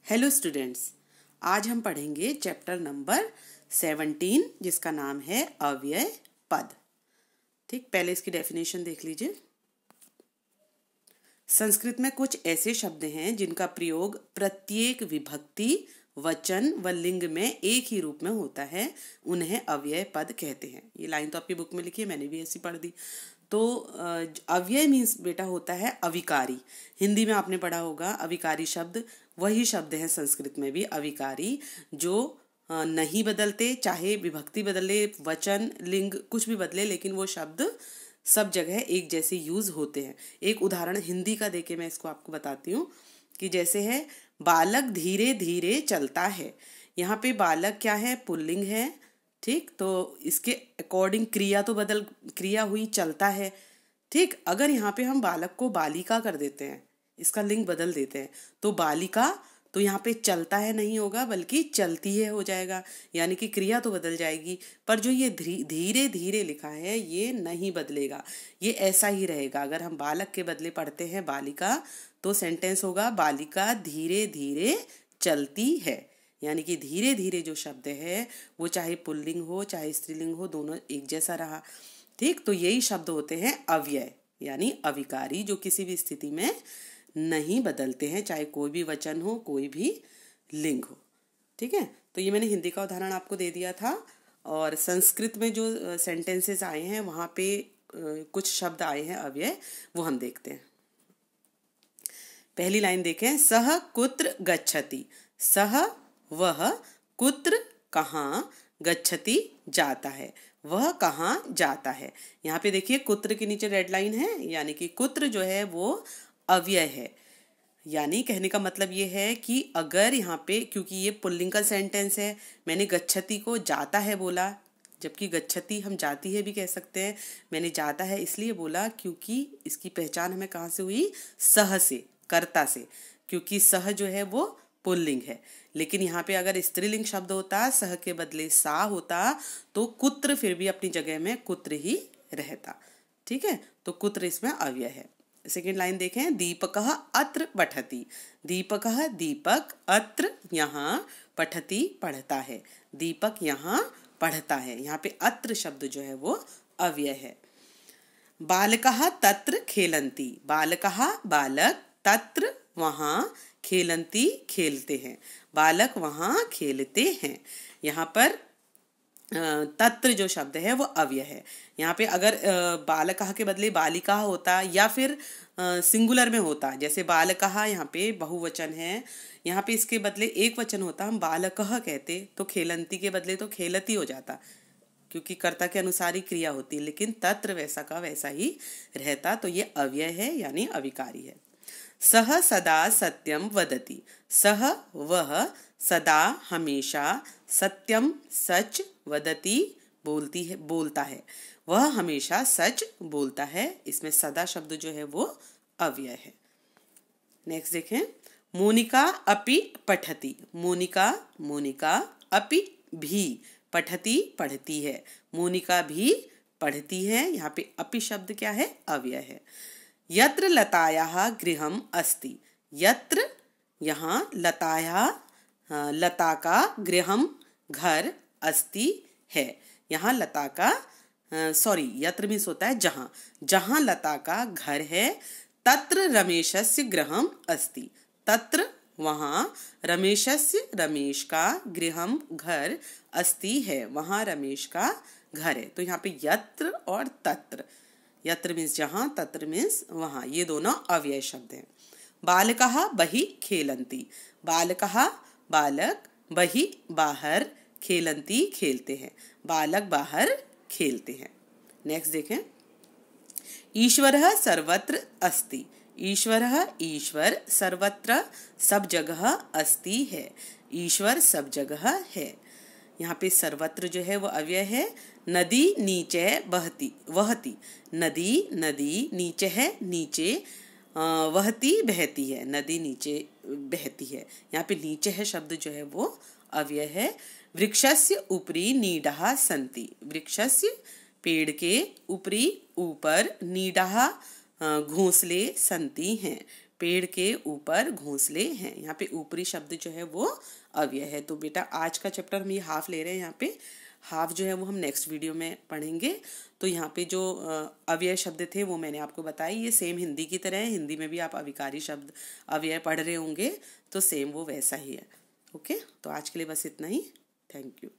Hello students, आज हम पढ़ेंगे चैप्टर नंबर 17 जिसका नाम है अव्यय पद। ठीक, पहले इसकी डेफिनेशन देख लीजिए। संस्कृत में कुछ ऐसे शब्द हैं जिनका प्रयोग प्रत्येक विभक्ति, वचन व लिंग में एक ही रूप में होता है, उन्हें अव्यय पद कहते हैं। ये लाइन तो आपकी बुक में लिखी है, मैंने भी ऐसी पढ़ दी। तो अव्यय मीन्स बेटा होता है अविकारी। हिंदी में आपने पढ़ा होगा अविकारी शब्द, वही शब्द है संस्कृत में भी अविकारी, जो नहीं बदलते, चाहे विभक्ति बदले, वचन, लिंग कुछ भी बदले, लेकिन वो शब्द सब जगह एक जैसे यूज होते हैं। एक उदाहरण हिंदी का देके मैं इसको आपको बताती हूँ कि जैसे है बालक धीरे धीरे चलता है। यहाँ पे बालक क्या है? पुल्लिंग है। ठीक, तो इसके अकॉर्डिंग क्रिया हुई चलता है। ठीक, अगर यहाँ पे हम बालक को बालिका कर देते हैं, इसका लिंग बदल देते हैं, तो बालिका तो यहाँ पे चलता है नहीं होगा, बल्कि चलती है हो जाएगा, यानी कि क्रिया तो बदल जाएगी। पर जो ये धीरे धीरे लिखा है ये नहीं बदलेगा, ये ऐसा ही रहेगा। अगर हम बालक के बदले पढ़ते हैं बालिका, तो सेंटेंस होगा बालिका धीरे धीरे चलती है। यानी कि धीरे धीरे जो शब्द है वो चाहे पुल्लिंग हो चाहे स्त्रीलिंग हो, दोनों एक जैसा रहा। ठीक, तो यही शब्द होते हैं अव्यय यानी अविकारी, जो किसी भी स्थिति में नहीं बदलते हैं, चाहे कोई भी वचन हो कोई भी लिंग हो। ठीक है, तो ये मैंने हिंदी का उदाहरण आपको दे दिया था। और संस्कृत में जो सेंटेंसेस आए हैं वहाँ पे कुछ शब्द आए हैं अव्यय, वो हम देखते हैं। पहली लाइन देखें, सह कुत्र गच्छति। सह वह, कुत्र कहाँ, गच्छति जाता है, वह कहाँ जाता है। यहाँ पे देखिए कुत्र के नीचे रेड लाइन है, यानी कि कुत्र जो है वो अव्यय है। यानी कहने का मतलब ये है कि अगर यहाँ पे, क्योंकि ये पुल्लिंग का सेंटेंस है, मैंने गच्छति को जाता है बोला, जबकि गच्छति हम जाती है भी कह सकते हैं। मैंने जाता है इसलिए बोला क्योंकि इसकी पहचान हमें कहाँ से हुई? सह से, कर्ता से, क्योंकि सह जो है वो पुल्लिंग है। लेकिन यहाँ पे अगर स्त्रीलिंग शब्द होता, सह के बदले सा होता, तो कुत्र फिर भी अपनी जगह में कुत्र ही रहता। ठीक है, तो कुत्र इसमें अव्यय है। सेकेंड लाइन देखें, दीपकः अत्र पठति। दीपकः दीपक, अत्र यहाँ, पठति पढ़ता है, दीपक यहाँ पढ़ता है। यहाँ पे अत्र शब्द जो है वो अव्यय है। बालकः तत्र खेलन्ति। बालकः बालक, तत्र वहाँ, खेलन्ति खेलते हैं, बालक वहाँ खेलते हैं। यहाँ पर तत्र जो शब्द है वो अव्यय है। यहाँ पे अगर बालकः के बदले बालिका होता, या फिर सिंगुलर में होता, जैसे बालकः यहाँ पे बहुवचन है, यहाँ पे इसके बदले एक वचन होता, हम बालकः कहते, तो खेलन्ति के बदले तो खेलती हो जाता, क्योंकि कर्ता के अनुसार ही क्रिया होती है। लेकिन तत्र वैसा का वैसा ही रहता, तो ये अव्यय है यानी अविकारी है। सह सदा सत्यम वदति। सह वह, सदा हमेशा, सत्यम सच, वदति बोलता है, वह हमेशा सच बोलता है। इसमें सदा शब्द जो है वो अव्यय है। नेक्स्ट देखें, मोनिका अपि पठति। मोनिका अपि भी पठति पढ़ती है, मोनिका भी पढ़ती है। यहाँ पे अपि शब्द क्या है? अव्यय है। यत्र लतायाः गृहम् अस्ति। यत्र यहाँ लतायाः, लता का, गृहम् घर, अस्ति है, यहाँ लता का, यत्र मीन्स होता है जहाँ, जहाँ लता का घर है। तत्र रमेशस्य गृहम् अस्ति। तत्र वहाँ, रमेशस्य रमेश का, गृहम् घर, अस्ति है वहाँ रमेश का घर है। तो यहाँ पे यत्र और तत्र, यत्र मीन्स जहाँ, तत्र मीन्स वहाँ, ये दोनों अव्यय शब्द हैं। बालकः बहि खेलन्ति। बालकः बालक, बहि बाहर, खेलन्ति खेलते हैं, बालक बाहर खेलते हैं। नेक्स्ट देखें, ईश्वरः सर्वत्र अस्ति। ईश्वरः ईश्वर, सर्वत्र सब जगह, अस्ति है, ईश्वर सब जगह है। यहाँ पे सर्वत्र जो है वो अव्यय है। नदी नीचे वहती। नदी नीचे है, नीचे, वहती बहती है, नदी नीचे बहती है। यहाँ पे नीचे है शब्द जो है वो अव्यय है। वृक्षस्य उपरि नीडाः सन्ति। वृक्षस्य पेड़ के, उपरि ऊपर, नीडाः घोंसले, सन्ति हैं पेड़ के ऊपर घोंसले हैं। यहाँ पे ऊपरी शब्द जो है वो अव्यय है। तो बेटा आज का चैप्टर हम ये हाफ ले रहे हैं। यहाँ पे हाफ जो है वो हम नेक्स्ट वीडियो में पढ़ेंगे। तो यहाँ पे जो अव्यय शब्द थे वो मैंने आपको बताए। ये सेम हिंदी की तरह है। हिंदी में भी आप अविकारी शब्द अव्यय पढ़ रहे होंगे तो सेम वो वैसा ही है। ओके, तो आज के लिए बस इतना ही। Thank you.